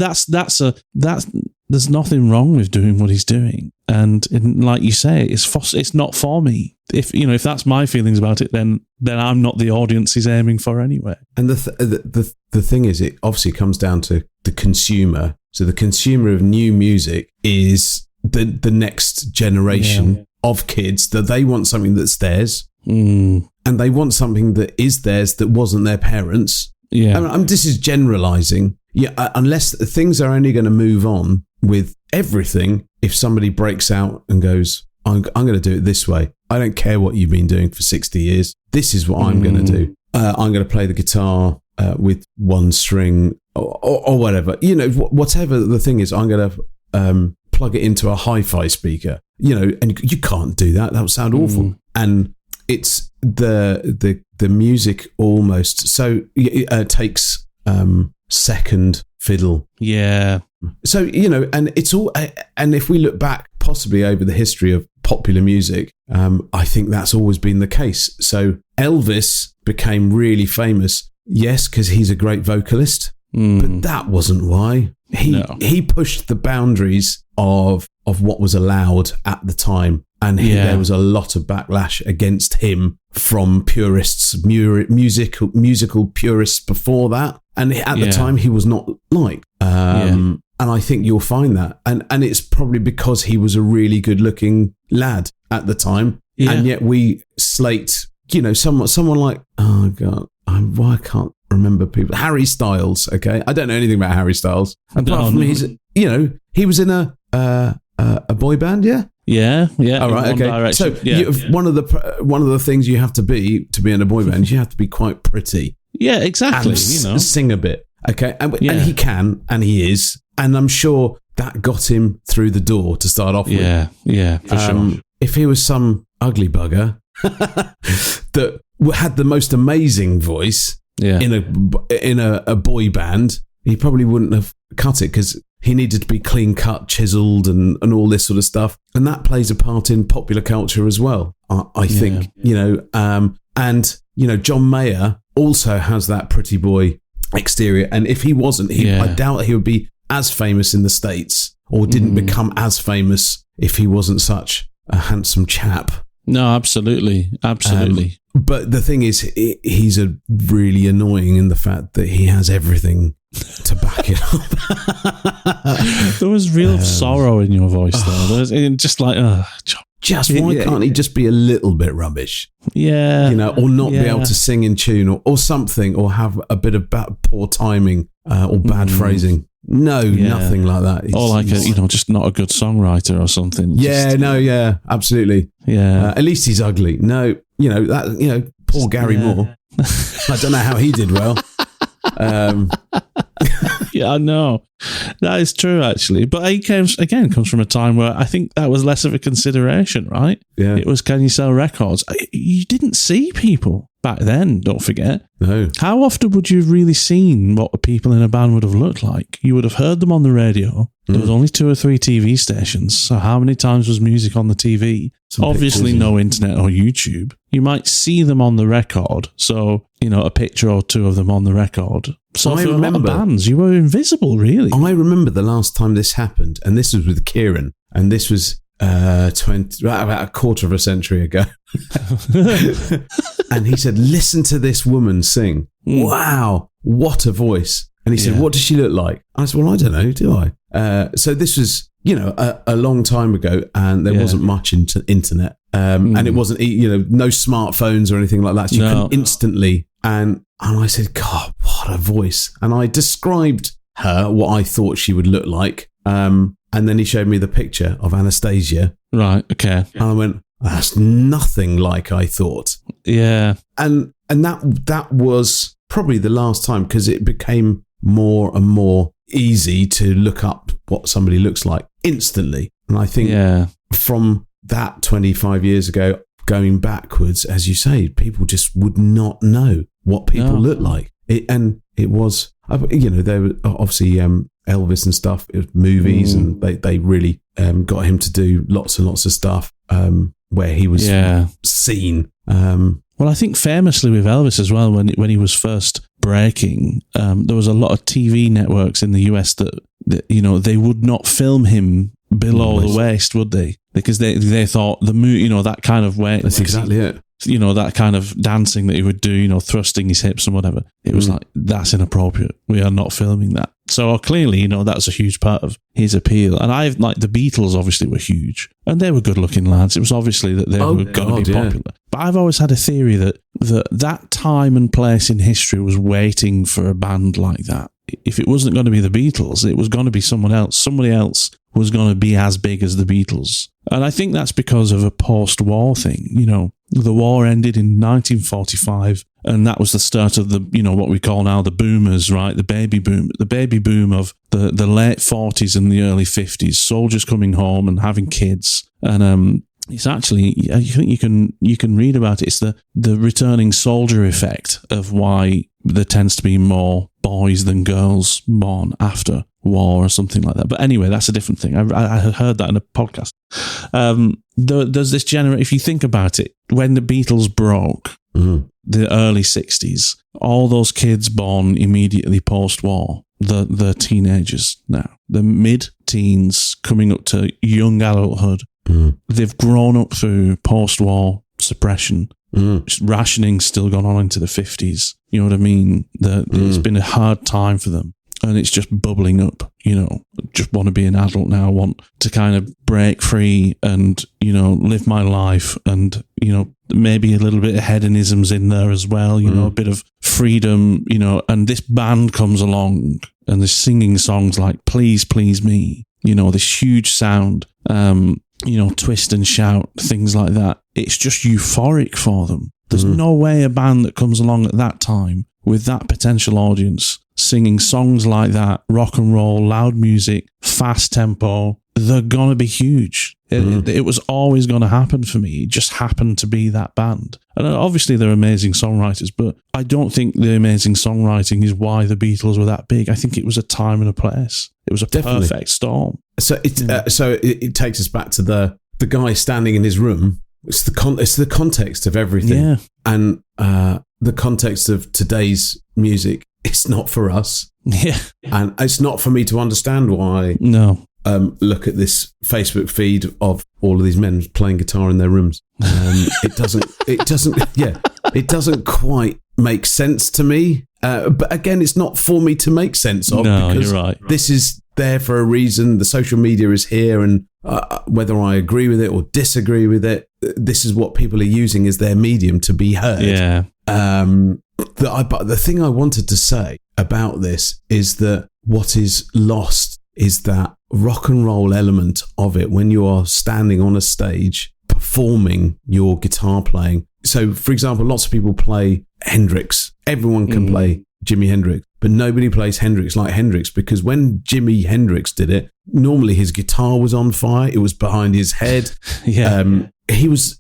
there's nothing wrong with doing what he's doing. And like you say, it's not for me. If that's my feelings about it, then I'm not the audience he's aiming for anyway. And the thing is, it obviously comes down to the consumer. So the consumer of new music is the next generation of kids, that they want something that's theirs, and they want something that is theirs that wasn't their parents'. Yeah, this is generalizing. Unless things are only going to move on with everything, if somebody breaks out and goes, I'm going to do it this way. I don't care what you've been doing for 60 years. This is what I'm going to do. I'm going to play the guitar with one string or whatever. Whatever the thing is, I'm going to plug it into a hi-fi speaker. And you can't do that. That would sound awful. And it's the music almost takes second fiddle. Yeah. So, and it's all, and if we look back possibly over the history of popular music, I think that's always been the case. So Elvis became really famous, yes, because he's a great vocalist, but that wasn't why. He pushed the boundaries of what was allowed at the time. And there was a lot of backlash against him from purists, musical purists before that. And at the time, he was not liked. And I think you'll find that. And it's probably because he was a really good-looking lad at the time. Yeah. And yet we slate, someone like, oh, God, I can't remember people. Harry Styles, okay? I don't know anything about Harry Styles. Apart from he was in a boy band, yeah? Yeah. All right, okay. Direction. So one of the things you have to be in a boy band, you have to be quite pretty. Yeah, exactly. And sing a bit, okay? And he can, and he is, and I'm sure that got him through the door to start off with. Yeah, for sure. If he was some ugly bugger that had the most amazing voice in a boy band, he probably wouldn't have cut it, because he needed to be clean cut, chiseled, and all this sort of stuff. And that plays a part in popular culture as well, I think. And John Mayer also has that pretty boy exterior. And if he wasn't, I doubt he would be as famous in the States, or didn't become as famous if he wasn't such a handsome chap. No, absolutely. But the thing is, he's really annoying in the fact that he has everything to back it up. There was real sorrow in your voice there. There was just like, why can't he just be a little bit rubbish? Yeah. Or not be able to sing in tune or something, or have a bit of poor timing or bad phrasing. nothing like that. Or like just not a good songwriter or something. Absolutely. Yeah. At least he's ugly. No, poor Gary Moore. I don't know how he did well. Yeah, I know. That is true, actually. But he comes from a time where I think that was less of a consideration, right? Yeah. It was, can you sell records? You didn't see people back then, don't forget. No. How often would you have really seen what the people in a band would have looked like? You would have heard them on the radio. There was only 2 or 3 TV stations. So how many times was music on the TV? Obviously no internet or YouTube. You might see them on the record. So, a picture or 2 of them on the record. So for a lot of bands, you were invisible, really. I remember the last time this happened, and this was with Kiran, and this was about a quarter of a century ago. And he said, listen to this woman sing. Wow, what a voice. And he said, what does she look like? And I said, well, I don't know, do I? So this was, a long time ago, and there wasn't much internet. And it wasn't, no smartphones or anything like that. So you can instantly. And I said, God, what a voice. And I described her, what I thought she would look like. And then he showed me the picture of Anastasia. Right, okay. And I went, that's nothing like I thought. Yeah. And that was probably the last time, because it became more and more easy to look up what somebody looks like instantly. And I think from that 25 years ago, going backwards, as you say, people just would not know what people look like. It was, there were obviously Elvis and stuff, it was movies, and they really got him to do lots and lots of stuff where he was seen. Well, I think famously with Elvis as well, when he was first breaking, there was a lot of TV networks in the US that they would not film him below the waist, would they? Because they thought that kind of way. That's exactly it. That kind of dancing that he would do, thrusting his hips and whatever. It was like, that's inappropriate. We are not filming that. So clearly, that's a huge part of his appeal. And the Beatles obviously were huge, and they were good looking lads. It was obviously that they were going to be popular. But I've always had a theory that time and place in history was waiting for a band like that. If it wasn't going to be the Beatles, it was going to be someone else. Somebody else was going to be as big as the Beatles. And I think that's because of a post-war thing. The war ended in 1945, and that was the start of the, what we call now the boomers, right? The baby boom of the late 40s and the early 50s, soldiers coming home and having kids. And it's actually, I think you can read about it. It's the returning soldier effect of why there tends to be more boys than girls born after war or something like that. But anyway, that's a different thing. I heard that in a podcast. There's this if you think about it, when the Beatles broke, the early 60s, all those kids born immediately post-war, the teenagers now, the mid-teens coming up to young adulthood, they've grown up through post-war suppression. Rationing still gone on into the 50s. You know what I mean? It's been a hard time for them. And it's just bubbling up, just want to be an adult now, want to kind of break free and, live my life. And, maybe a little bit of hedonism's in there as well, a bit of freedom, and this band comes along and they're singing songs like Please, Please Me, this huge sound, twist and shout, things like that. It's just euphoric for them. There's no way a band that comes along at that time with that potential audience singing songs like that, rock and roll, loud music, fast tempo, they're going to be huge. It was always going to happen for me. It just happened to be that band. And obviously they're amazing songwriters, but I don't think the amazing songwriting is why the Beatles were that big. I think it was a time and a place. It was a perfect storm. So it takes us back to the guy standing in his room. It's the context of everything. Yeah. And the context of today's music, it's not for us. Yeah. And it's not for me to understand why. No. Look at this Facebook feed of all of these men playing guitar in their rooms. It doesn't quite make sense to me. But again, it's not for me to make sense of. No, because you're right. This is there for a reason. The social media is here, and whether I agree with it or disagree with it, this is what people are using as their medium to be heard. Yeah. But the thing I wanted to say about this is that what is lost is that rock and roll element of it when you are standing on a stage performing your guitar playing. So, for example, lots of people play Hendrix. Everyone can play Jimi Hendrix, but nobody plays Hendrix like Hendrix, because when Jimi Hendrix did it, normally his guitar was on fire. It was behind his head. It was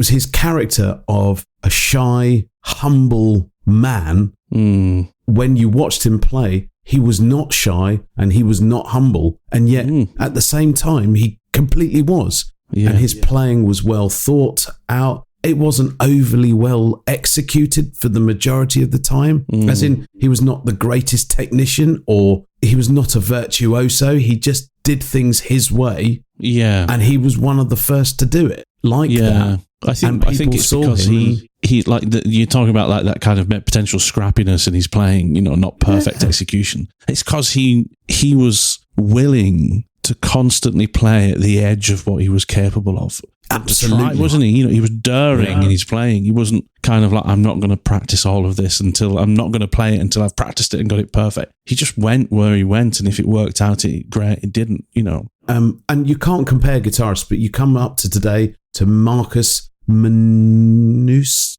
his character of a shy, humble man. When you watched him play, he was not shy and he was not humble. And yet at the same time, he completely was. And his playing was well thought out. It wasn't overly well executed for the majority of the time. As in, he was not the greatest technician, or he was not a virtuoso. He just did things his way. Yeah. And he was one of the first to do it like that. I think it's because he like you're talking about like that kind of potential scrappiness in his playing, not perfect execution. It's because he was willing to constantly play at the edge of what he was capable of. Absolutely. Try, wasn't he? He was daring in his playing. He wasn't kind of like, I'm not going to practice all of this I'm not going to play it until I've practiced it and got it perfect. He just went where he went, and if it worked out, great. It didn't, And you can't compare guitarists, but you come up to today to Marcus Manusco.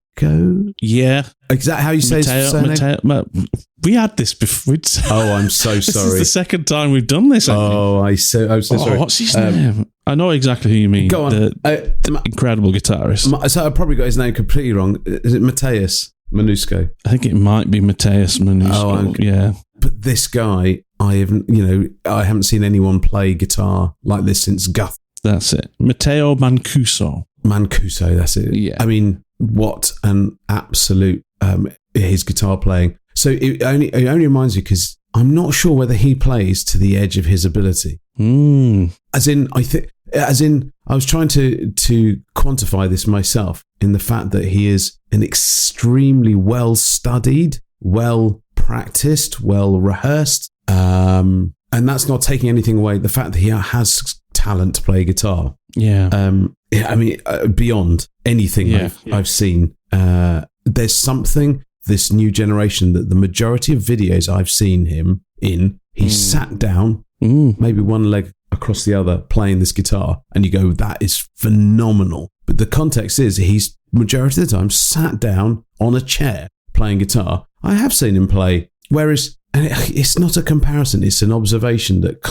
Yeah. Is that how you say his surname? We had this before. Oh, I'm so sorry. This is the second time we've done this. I'm so sorry. What's his name? I know exactly who you mean. Go on. The incredible guitarist. So I probably got his name completely wrong. Is it Mateus Manusco? I think it might be Mateus Manusco. Yeah. But this guy, I haven't seen anyone play guitar like this since Guth. That's it. Matteo Mancuso. Mancuso, that's it. Yeah. I mean, what an absolute his guitar playing. So it only reminds me, because I'm not sure whether he plays to the edge of his ability. As in, I was trying to quantify this myself in the fact that he is an extremely well studied, well practiced, well rehearsed, and that's not taking anything away the fact that he has talent to play guitar. Yeah. I mean, beyond anything I've seen, there's something, this new generation, that the majority of videos I've seen him in, he's sat down, maybe one leg across the other, playing this guitar, and you go, that is phenomenal. But the context is he's majority of the time sat down on a chair playing guitar. I have seen him play, whereas, and it's not a comparison, it's an observation that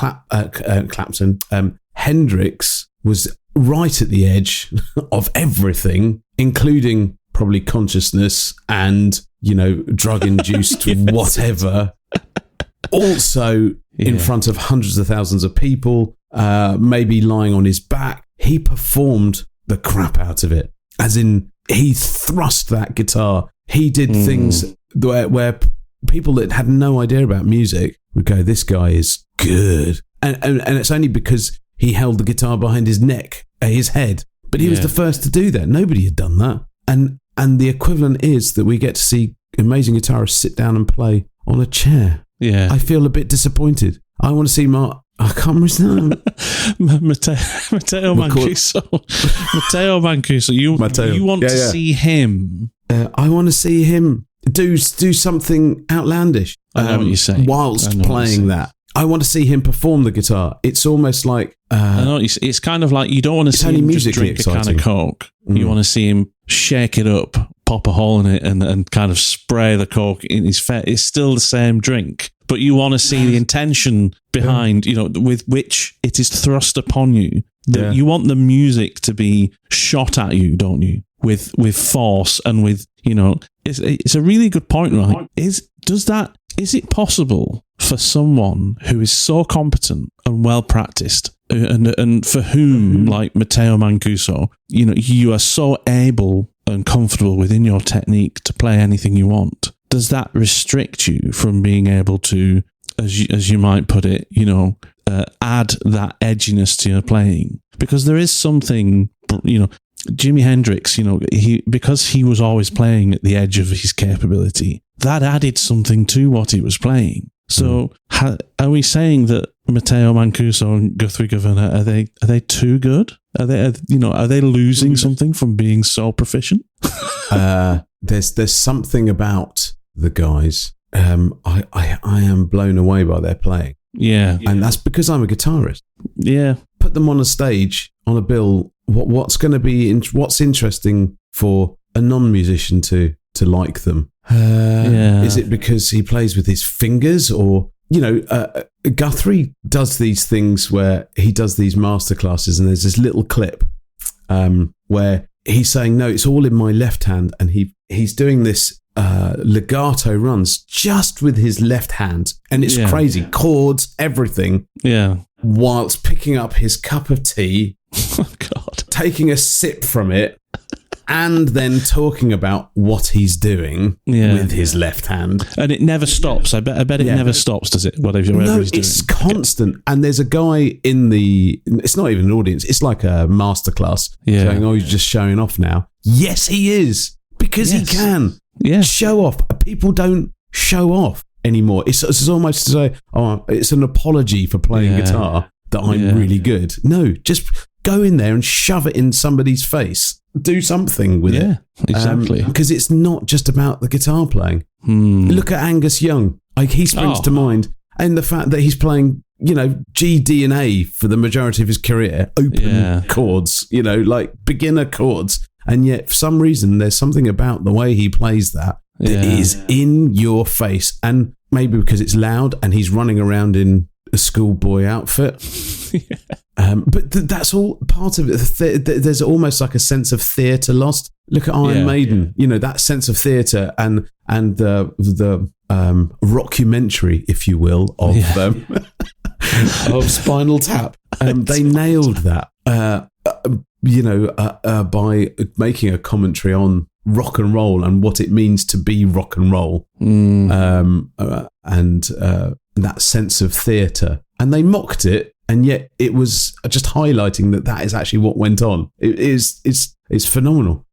Hendrix was right at the edge of everything, including probably consciousness and, drug-induced whatever. Also in front of hundreds of thousands of people, maybe lying on his back. He performed the crap out of it. As in, he thrust that guitar. He did things where people that had no idea about music would go, this guy is good. And it's only because he held the guitar behind his neck, his head. But he was the first to do that. Nobody had done that. And the equivalent is that we get to see amazing guitarists sit down and play on a chair. Yeah. I feel a bit disappointed. I want to see I can't remember his name. Matteo Mancuso. Matteo Mancuso. You want to see him? I want to see him do something outlandish. I know what you're saying. Whilst playing that. I want to see him perform the guitar. It's almost like... I know, it's kind of like you don't want to see him just drink a can of Coke. You want to see him shake it up, pop a hole in it, and kind of spray the Coke in his face. It's still the same drink, but you want to see the intention behind, with which it is thrust upon you. You want the music to be shot at you, don't you? With force and with, it's a really good point, right? Is it possible for someone who is so competent and well practiced, and for whom, like Matteo Mancuso, you are so able and comfortable within your technique to play anything you want? Does that restrict you from being able to, as you might put it, add that edginess to your playing? Because there is something, Jimi Hendrix, because he was always playing at the edge of his capability, that added something to what he was playing. So are we saying that Matteo Mancuso and Guthrie Gouverneur, are they too good? Are they losing something from being so proficient? There's something about the guys I am blown away by their playing. Yeah. And that's because I'm a guitarist. Yeah. Put them on a stage, on a bill. What's going to be, what's interesting for a non-musician to like them? Is it because he plays with his fingers, or, Guthrie does these things where he does these masterclasses, and there's this little clip where he's saying, no, it's all in my left hand. And he's doing this legato runs just with his left hand. And it's crazy. Chords, everything. Yeah. Whilst picking up his cup of tea, taking a sip from it, and then talking about what he's doing with his left hand. And it never stops. I bet it never stops, does it? Whatever he's doing. It's constant. Okay. And there's a guy it's not even an audience, it's like a masterclass, saying, oh, he's just showing off now. Yes, he is. Because he can. Yeah. Show off. People don't show off anymore. It's almost to say, oh, it's an apology for playing guitar that I'm really good. No, just go in there and shove it in somebody's face. Do something with it. Exactly. Because it's not just about the guitar playing. Look at Angus Young. He springs to mind. And the fact that he's playing, G, D, and A for the majority of his career, open chords, like beginner chords. And yet, for some reason, there's something about the way he plays that is in your face. And maybe because it's loud and he's running around in a schoolboy outfit. But that's all part of it. There's almost like a sense of theatre lost. Look at Iron Maiden, that sense of theatre and the rockumentary, if you will, of Spinal Tap. They nailed that. By making a commentary on rock and roll and what it means to be rock and roll, and that sense of theatre. And they mocked it, and yet it was just highlighting that is actually what went on. It's phenomenal.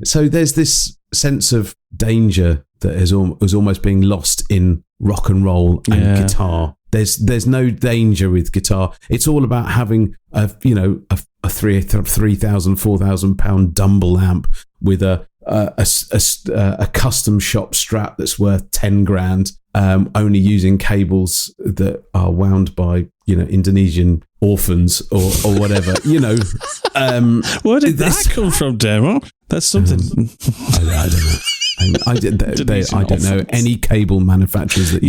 So there's this sense of danger that was almost being lost in rock and roll and guitar. There's no danger with guitar. It's all about having a 3,000, 4,000 pound Dumble amp with a custom shop strap that's worth 10 grand, only using cables that are wound by Indonesian orphans or whatever. Where did that come from, Damo? That's something. I don't know. I don't know any cable manufacturers that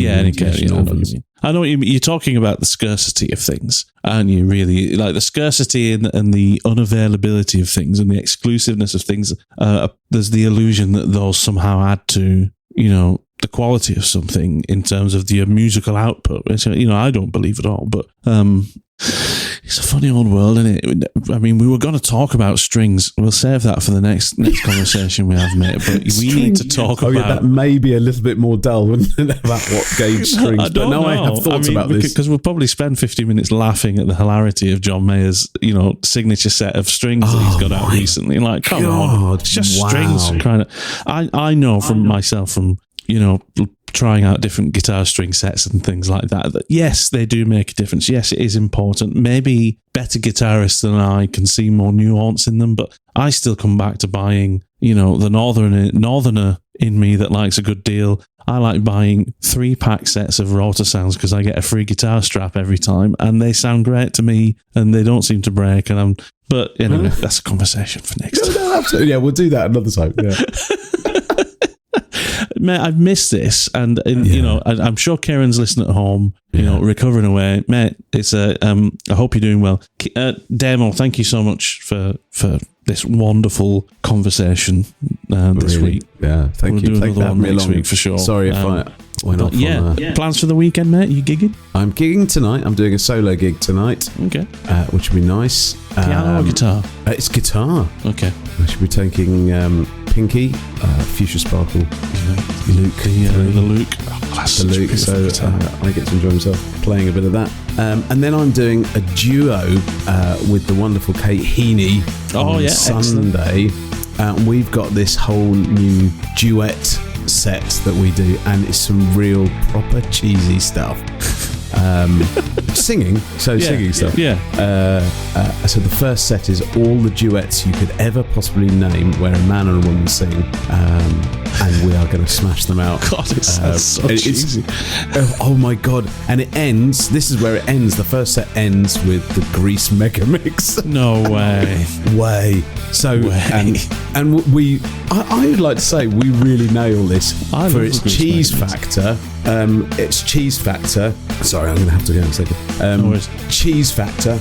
I know what you mean. You're talking about the scarcity of things, and you really like the scarcity and the unavailability of things and the exclusiveness of things. There's the illusion that those somehow add to the quality of something in terms of the musical output, which I don't believe at all. But it's a funny old world, isn't it? I mean, we were going to talk about strings. We'll save that for the next conversation we have, mate. But we need to talk about... that may be a little bit more dull, wouldn't it, about what gauge strings? I don't know. I have thoughts about this. Because we'll probably spend 50 minutes laughing at the hilarity of John Mayer's, signature set of strings that he's got out recently. Like, come on. It's just strings. I know from myself, from, trying out different guitar string sets and things like that yes, they do make a difference. Yes, it is important. Maybe better guitarists than I can see more nuance in them, but I still come back to buying, the northerner in me that likes a good deal. I like buying 3-pack sets of Rotor Sounds because I get a free guitar strap every time, and they sound great to me, and they don't seem to break. But anyway, that's a conversation for next time. No, absolutely. Yeah, we'll do that another time. Yeah. Mate, I've missed this, and I'm sure Kiran's listening at home, recovering away. Mate, it's I hope you're doing well. Damo, thank you so much for this wonderful conversation this week. Yeah, thank you. We'll do another one next week for sure. Sorry if I went off. Plans for the weekend, mate? You gigging? I'm gigging tonight. I'm doing a solo gig tonight. Okay. Which will be nice. Piano or guitar? It's guitar. Okay. I should be taking Pinky, Fuchsia Sparkle, Luke, the Luke. The Luke. So I get to enjoy myself playing a bit of that. And then I'm doing a duo with the wonderful Kate Heaney on Sunday. We've got this whole new duet set that we do, and it's some real proper cheesy stuff. Singing stuff. So the first set is all the duets you could ever possibly name where a man and a woman sing. and we are going to smash them out. God, it sounds so cheesy. Oh my God. And it ends, this is where it ends. The first set ends with the Grease Mega Mix. No way. So, Way. and I would like to say we really nail this for its cheese factor. Its cheese factor. Sorry, I'm going to have to go in a second. Cheese factor.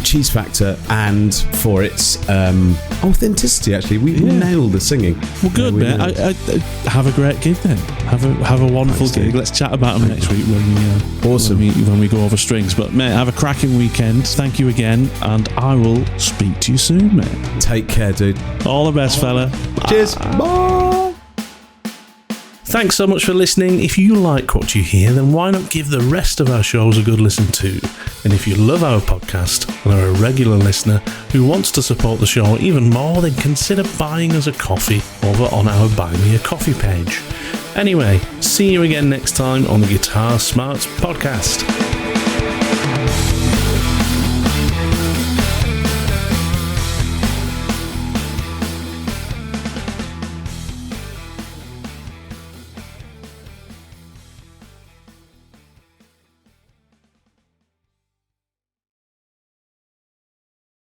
Cheese factor, and for its authenticity. Actually, we nailed the singing. Well, good, mate. I have a great gig then. Have a wonderful gig. Let's chat about them next week when we go over strings. But mate, have a cracking weekend. Thank you again, and I will speak to you soon, mate. Take care, dude. All the best, fella. Cheers. Bye. Thanks so much for listening. If you like what you hear, then why not give the rest of our shows a good listen too? And if you love our podcast and are a regular listener who wants to support the show even more, then consider buying us a coffee over on our Buy Me a Coffee page. Anyway, see you again next time on the Guitar Smarts podcast.